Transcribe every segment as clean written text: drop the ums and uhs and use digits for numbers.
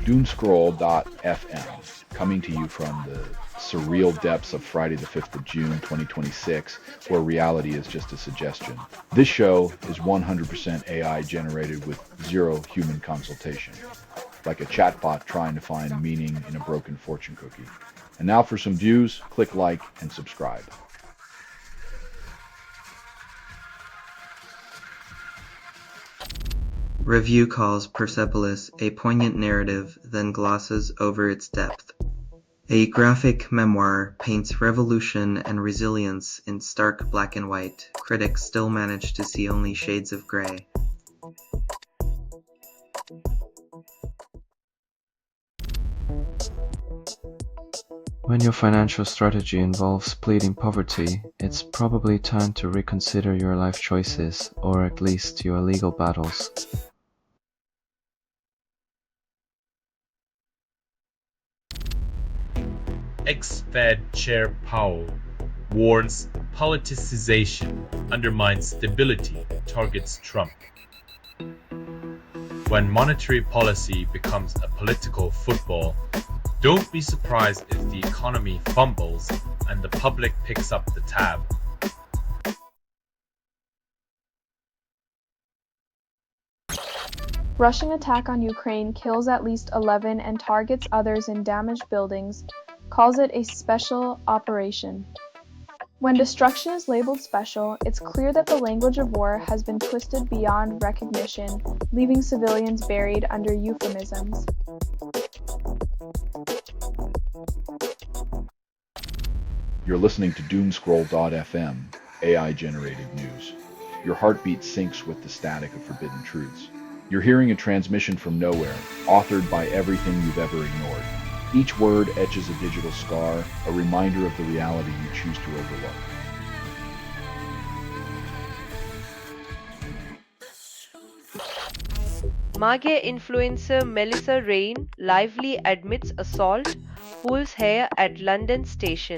Doomscroll.fm, coming to you from the surreal depths of Friday the 5th of June 2026, where reality is just a suggestion. This show is 100% AI generated with zero human consultation, like a chatbot trying to find meaning in a broken fortune cookie. And now for some views, click like and subscribe. Review calls Persepolis a poignant narrative, then glosses over its depth. A graphic memoir paints revolution and resilience in stark black and white. Critics still manage to see only shades of gray. When your financial strategy involves pleading poverty, it's probably time to reconsider your life choices, or at least your legal battles. Ex-Fed Chair Powell warns politicization undermines stability, targets Trump. When monetary policy becomes a political football, don't be surprised if the economy fumbles and the public picks up the tab. Russian attack on Ukraine kills at least 11 and targets others in damaged buildings, calls it a special operation. When destruction is labeled special, it's clear that the language of war has been twisted beyond recognition, leaving civilians buried under euphemisms. You're listening to Doomscroll.fm, AI-generated news. Your heartbeat syncs with the static of forbidden truths. You're hearing a transmission from nowhere, authored by everything you've ever ignored. Each word etches a digital scar, a reminder of the reality you choose to overlook. Magia influencer Melissa Rain lively admits assault, pulls hair at London station.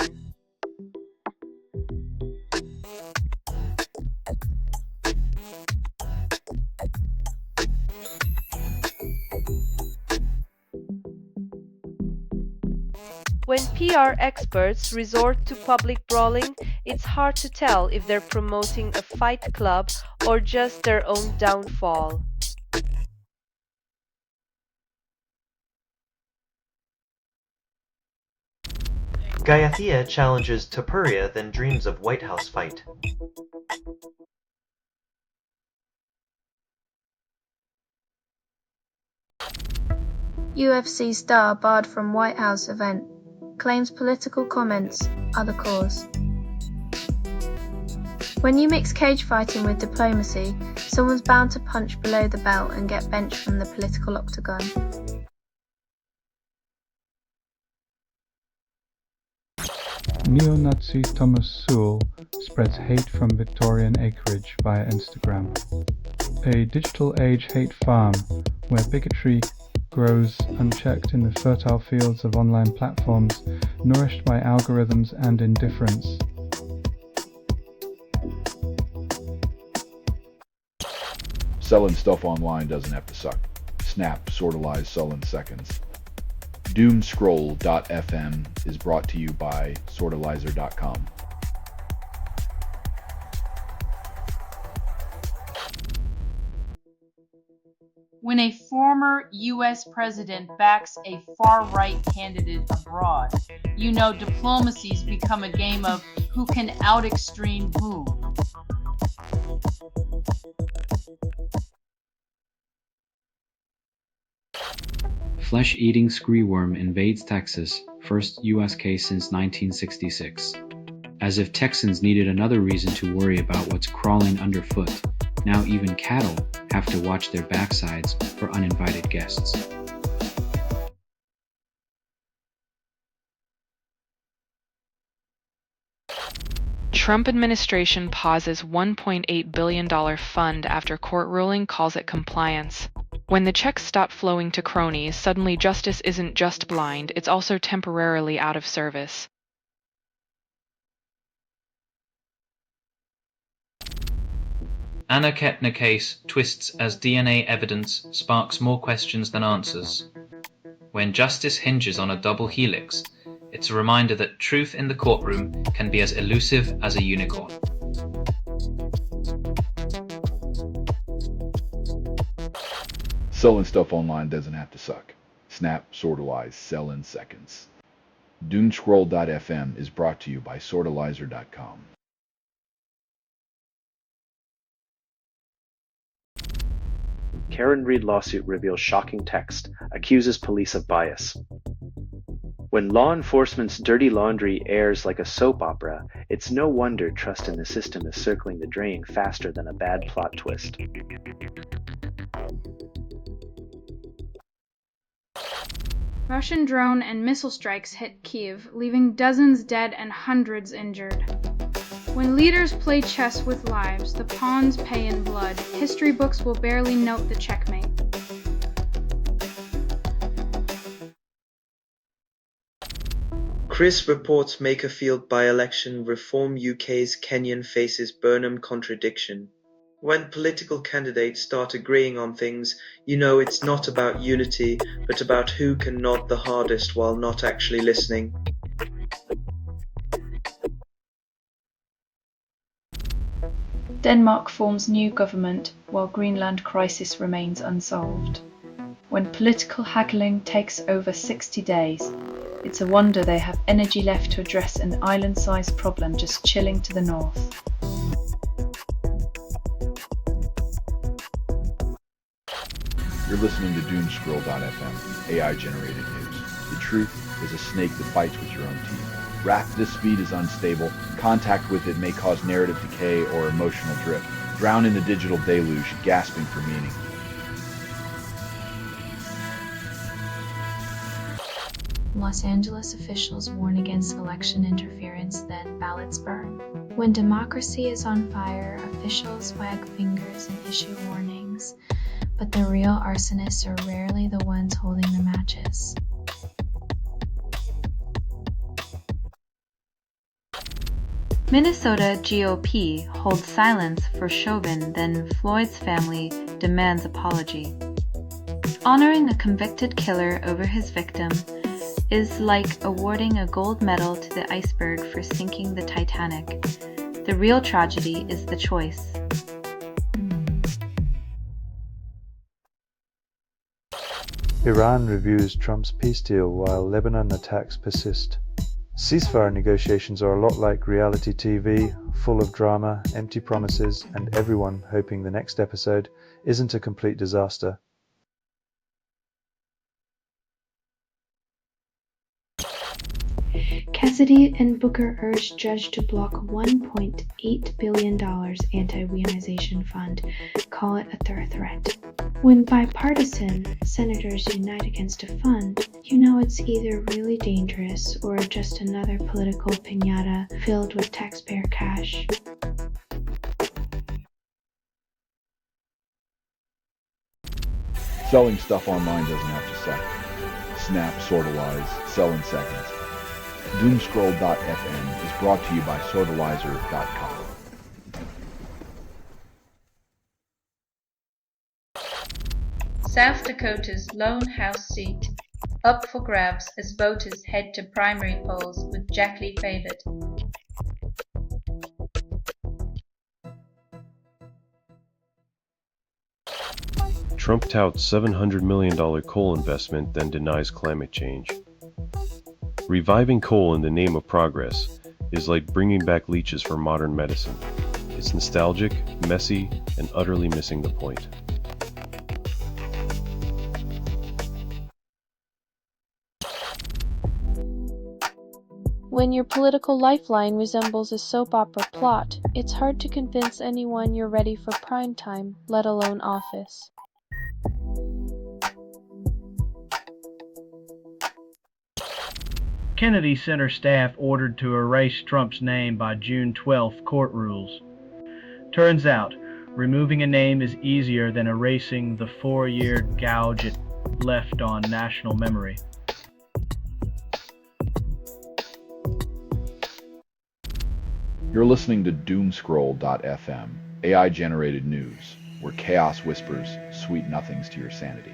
When PR experts resort to public brawling, it's hard to tell if they're promoting a fight club or just their own downfall. Gaiathea challenges Tapuria, then dreams of White House fight. UFC star barred from White House event. Claims political comments are the cause. When you mix cage fighting with diplomacy, someone's bound to punch below the belt and get benched from the political octagon. Neo-Nazi Thomas Sewell spreads hate from Victorian acreage via Instagram. A digital age hate farm where bigotry grows unchecked in the fertile fields of online platforms, nourished by algorithms and indifference. Selling stuff online doesn't have to suck. Snap, sortalize, sell in seconds. Doomscroll.fm is brought to you by sortalizer.com. When a former U.S. president backs a far-right candidate abroad, you know diplomacy's become a game of who can out-extreme who. Flesh-eating screeworm invades Texas, first U.S. case since 1966. As if Texans needed another reason to worry about what's crawling underfoot, now even cattle have to watch their backsides for uninvited guests. Trump administration pauses $1.8 billion fund after court ruling calls it compliance. When the checks stop flowing to cronies, suddenly justice isn't just blind, it's also temporarily out of service. Anna Kettner case twists as DNA evidence sparks more questions than answers. When justice hinges on a double helix, it's a reminder that truth in the courtroom can be as elusive as a unicorn. Selling stuff online doesn't have to suck. Snap, sortalize, sell in seconds. Doomscroll.fm is brought to you by sortalizer.com. Karen Reed lawsuit reveals shocking text, accuses police of bias. When law enforcement's dirty laundry airs like a soap opera, it's no wonder trust in the system is circling the drain faster than a bad plot twist. Russian drone and missile strikes hit Kyiv, leaving dozens dead and hundreds injured. When leaders play chess with lives, the pawns pay in blood. History books will barely note the checkmate. Chris reports Makerfield by-election, Reform UK's Kenyan faces Burnham contradiction. When political candidates start agreeing on things, you know it's not about unity, but about who can nod the hardest while not actually listening. Denmark forms new government while Greenland crisis remains unsolved. When political haggling takes over 60 days, it's a wonder they have energy left to address an island-sized problem just chilling to the north. You're listening to Doomscroll.fm, AI-generated news. The truth is a snake that bites with your own teeth. Wrath at this speed is unstable. Contact with it may cause narrative decay or emotional drift. Drown in the digital deluge, gasping for meaning. Los Angeles officials warn against election interference, then ballots burn. When democracy is on fire, officials wag fingers and issue warnings, but the real arsonists are rarely the ones holding the matches. Minnesota GOP holds silence for Chauvin, then Floyd's family demands apology. Honoring a convicted killer over his victim is like awarding a gold medal to the iceberg for sinking the Titanic. The real tragedy is the choice. Iran reviews Trump's peace deal while Lebanon attacks persist. Ceasefire negotiations are a lot like reality TV, full of drama, empty promises, and everyone hoping the next episode isn't a complete disaster. Cassidy and Booker urged judge to block $1.8 billion anti-weaponization fund, call it a threat. When bipartisan senators unite against a fund, you know it's either really dangerous or just another political piñata filled with taxpayer cash. Selling stuff online doesn't have to suck. Snap, sortalize, sell in seconds. Doomscroll.fm is brought to you by sortalizer.com. South Dakota's lone House seat up for grabs as voters head to primary polls with Jack Lee favored. Trump touts $700 million coal investment, then denies climate change. Reviving coal in the name of progress is like bringing back leeches for modern medicine. It's nostalgic, messy, and utterly missing the point. When your political lifeline resembles a soap opera plot, it's hard to convince anyone you're ready for prime time, let alone office. Kennedy Center staff ordered to erase Trump's name by June 12th court rules. Turns out, removing a name is easier than erasing the 4-year gouge it left on national memory. You're listening to Doomscroll.fm, AI-generated news, where chaos whispers sweet nothings to your sanity.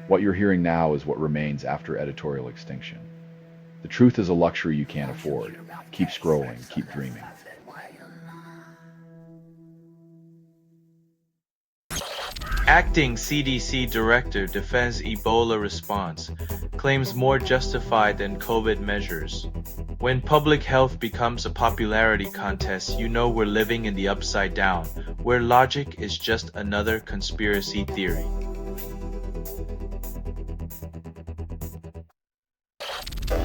What you're hearing now is what remains after editorial extinction. The truth is a luxury you can't afford. Keep scrolling, keep dreaming. Acting CDC director defends Ebola response, claims more justified than COVID measures. When public health becomes a popularity contest, you know we're living in the upside down, where logic is just another conspiracy theory.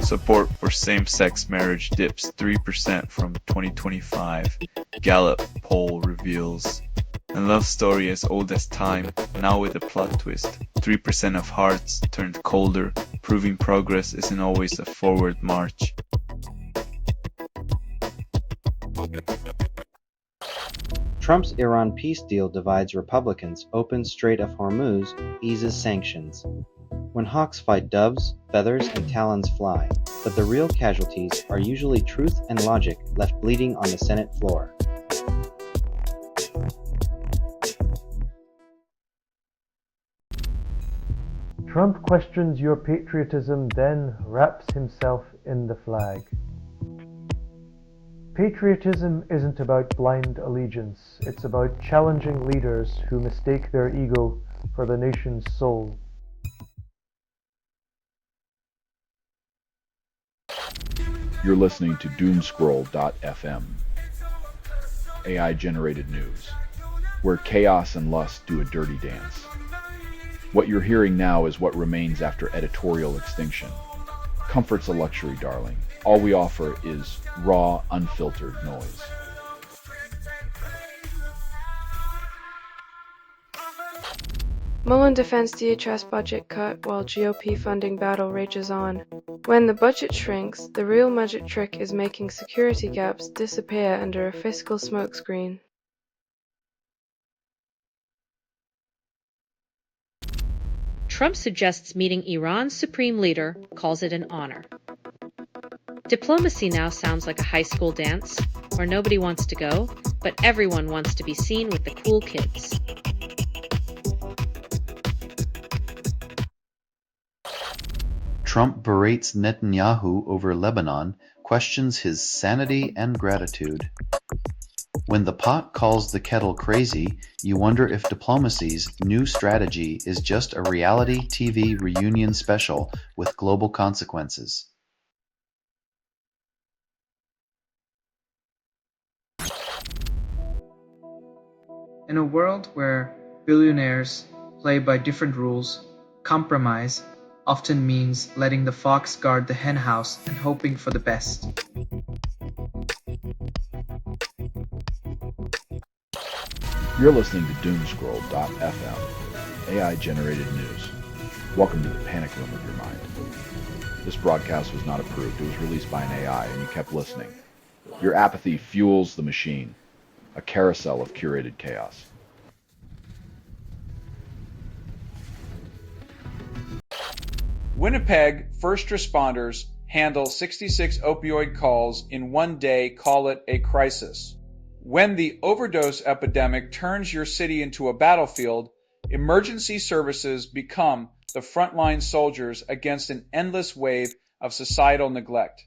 Support for same-sex marriage dips 3% from 2025, Gallup poll reveals. A love story as old as time, now with a plot twist. 3% of hearts turned colder, proving progress isn't always a forward march. Trump's Iran peace deal divides Republicans, opens Strait of Hormuz, eases sanctions. When hawks fight doves, feathers and talons fly, but the real casualties are usually truth and logic left bleeding on the Senate floor. Trump questions your patriotism, then wraps himself in the flag. Patriotism isn't about blind allegiance, it's about challenging leaders who mistake their ego for the nation's soul. You're listening to Doomscroll.fm, AI-generated news, where chaos and lust do a dirty dance. What you're hearing now is what remains after editorial extinction. Comfort's a luxury, darling. All we offer is raw, unfiltered noise. Mullen defends DHS budget cut while GOP funding battle rages on. When the budget shrinks, the real magic trick is making security gaps disappear under a fiscal smokescreen. Trump suggests meeting Iran's supreme leader, calls it an honor. Diplomacy now sounds like a high school dance, where nobody wants to go, but everyone wants to be seen with the cool kids. Trump berates Netanyahu over Lebanon, questions his sanity and gratitude. When the pot calls the kettle crazy, you wonder if diplomacy's new strategy is just a reality TV reunion special with global consequences. In a world where billionaires play by different rules, compromise often means letting the fox guard the henhouse and hoping for the best. You're listening to Doomscroll.fm, AI-generated news. Welcome to the panic room of your mind. This broadcast was not approved. It was released by an AI, and you kept listening. Your apathy fuels the machine, a carousel of curated chaos. Winnipeg first responders handle 66 opioid calls in one day, call it a crisis. When the overdose epidemic turns your city into a battlefield, emergency services become the frontline soldiers against an endless wave of societal neglect.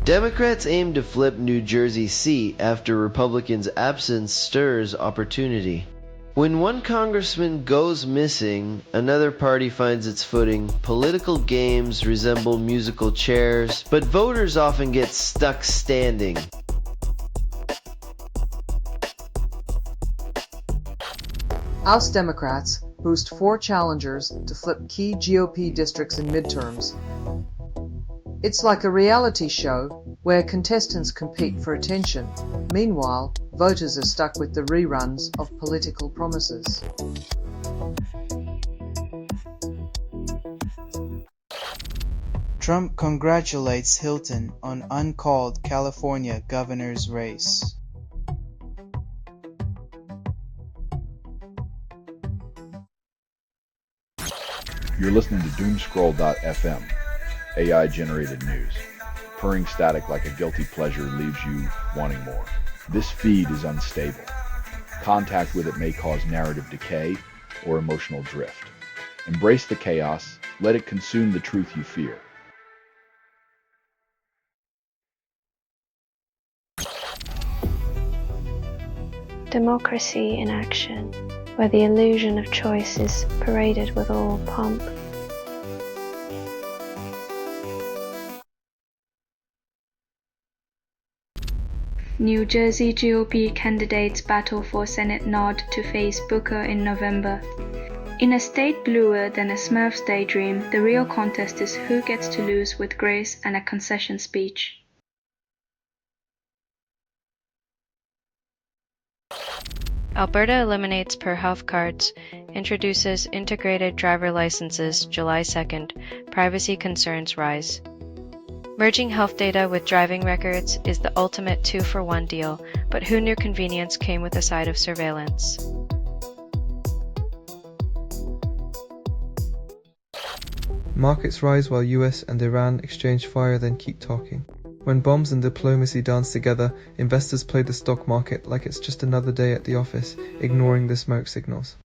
Democrats aim to flip New Jersey seat after Republicans' absence stirs opportunity. When one congressman goes missing, another party finds its footing. Political games resemble musical chairs, but voters often get stuck standing. House Democrats boost 4 challengers to flip key GOP districts in midterms. It's like a reality show where contestants compete for attention. Meanwhile, voters are stuck with the reruns of political promises. Trump congratulates Hilton on uncalled California governor's race. You're listening to Doomscroll.fm, AI-generated news. Purring static like a guilty pleasure leaves you wanting more. This feed is unstable. Contact with it may cause narrative decay or emotional drift. Embrace the chaos, let it consume the truth you fear. Democracy in action, where the illusion of choice is paraded with all pomp. New Jersey GOP candidates battle for Senate nod to face Booker in November. In a state bluer than a Smurf's daydream, the real contest is who gets to lose with grace and a concession speech. Alberta eliminates per health cards, introduces integrated driver licenses July 2nd, privacy concerns rise. Merging health data with driving records is the ultimate 2-for-1 deal, but who knew convenience came with a side of surveillance? Markets rise while US and Iran exchange fire then keep talking. When bombs and diplomacy dance together, investors play the stock market like it's just another day at the office, ignoring the smoke signals.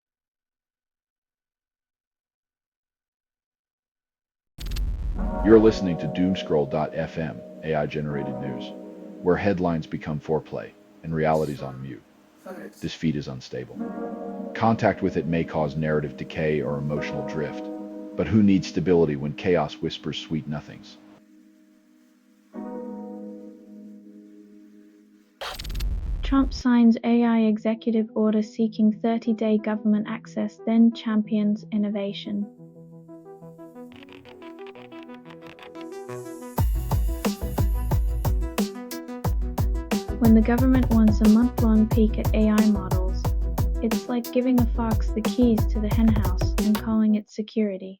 You're listening to Doomscroll.fm, AI-generated news, where headlines become foreplay and reality's on mute. This feed is unstable. Contact with it may cause narrative decay or emotional drift, but who needs stability when chaos whispers sweet nothings? Trump signs AI executive order seeking 30-day government access, then champions innovation. When the government wants a month-long peek at AI models, it's like giving a fox the keys to the henhouse and calling it security.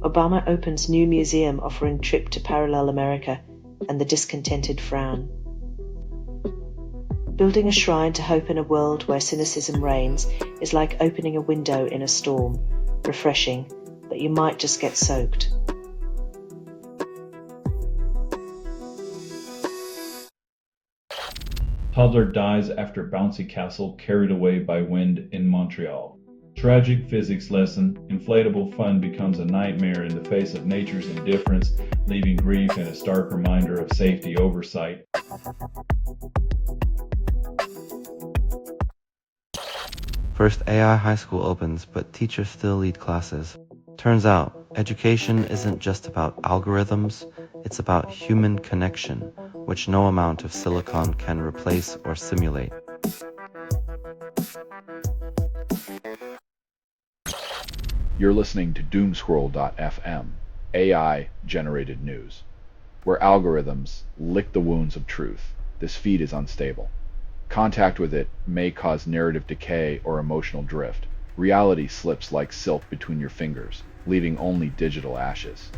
Obama opens new museum offering trip to parallel America, and the discontented frown. Building a shrine to hope in a world where cynicism reigns is like opening a window in a storm, refreshing, but you might just get soaked. Toddler dies after bouncy castle carried away by wind in Montreal. Tragic physics lesson, inflatable fun becomes a nightmare in the face of nature's indifference, leaving grief and a stark reminder of safety oversight. First AI high school opens, but teachers still lead classes. Turns out, education isn't just about algorithms, it's about human connection, which no amount of silicon can replace or simulate. You're listening to Doomscroll.fm, AI-generated news, where algorithms lick the wounds of truth. This feed is unstable. Contact with it may cause narrative decay or emotional drift. Reality slips like silk between your fingers, leaving only digital ashes.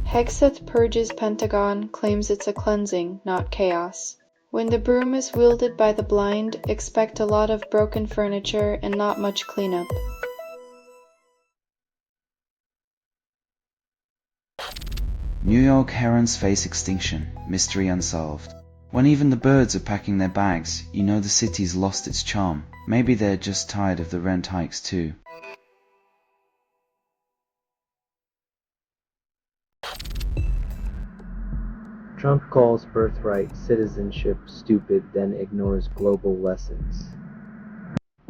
Hexeth purges Pentagon, claims it's a cleansing, not chaos. When the broom is wielded by the blind, expect a lot of broken furniture and not much cleanup. New York herons face extinction, mystery unsolved. When even the birds are packing their bags, you know the city's lost its charm. Maybe they're just tired of the rent hikes too. Trump calls birthright citizenship stupid, then ignores global lessons.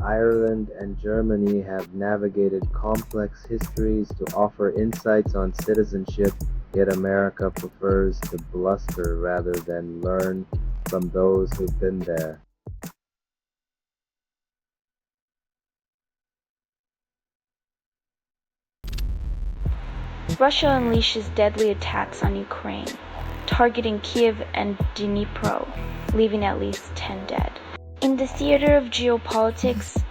Ireland and Germany have navigated complex histories to offer insights on citizenship, yet America prefers to bluster rather than learn from those who've been there. Russia unleashes deadly attacks on Ukraine, targeting Kiev and Dnipro, leaving at least 10 dead. In the theater of geopolitics,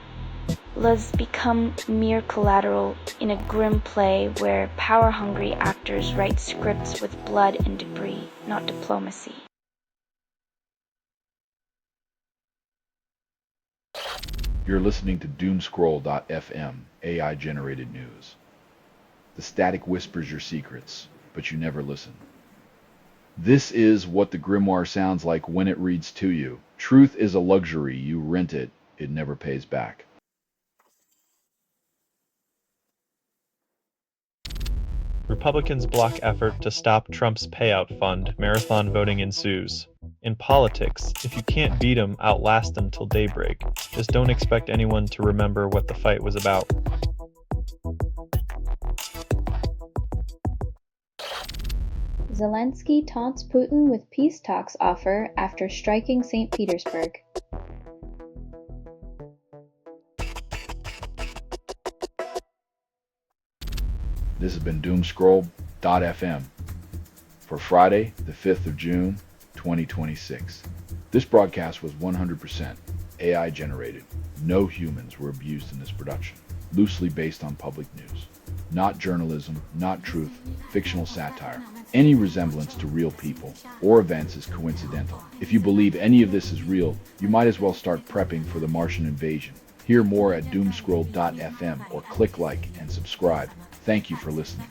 lives become mere collateral in a grim play where power-hungry actors write scripts with blood and debris, not diplomacy. You're listening to Doomscroll.fm, AI-generated news. The static whispers your secrets, but you never listen. This is what the grimoire sounds like when it reads to you. Truth is a luxury. You rent it. It never pays back. Republicans block effort to stop Trump's payout fund. Marathon voting ensues. In politics, if you can't beat 'em, outlast 'em till daybreak. Just don't expect anyone to remember what the fight was about. Zelensky taunts Putin with peace talks offer after striking St. Petersburg. This has been Doomscroll.fm for Friday, the 5th of June, 2026. This broadcast was 100% AI generated. No humans were abused in this production. Loosely based on public news. Not journalism, not truth, fictional satire. Any resemblance to real people or events is coincidental. If you believe any of this is real, you might as well start prepping for the Martian invasion. Hear more at Doomscroll.fm or click like and subscribe. Thank you for listening.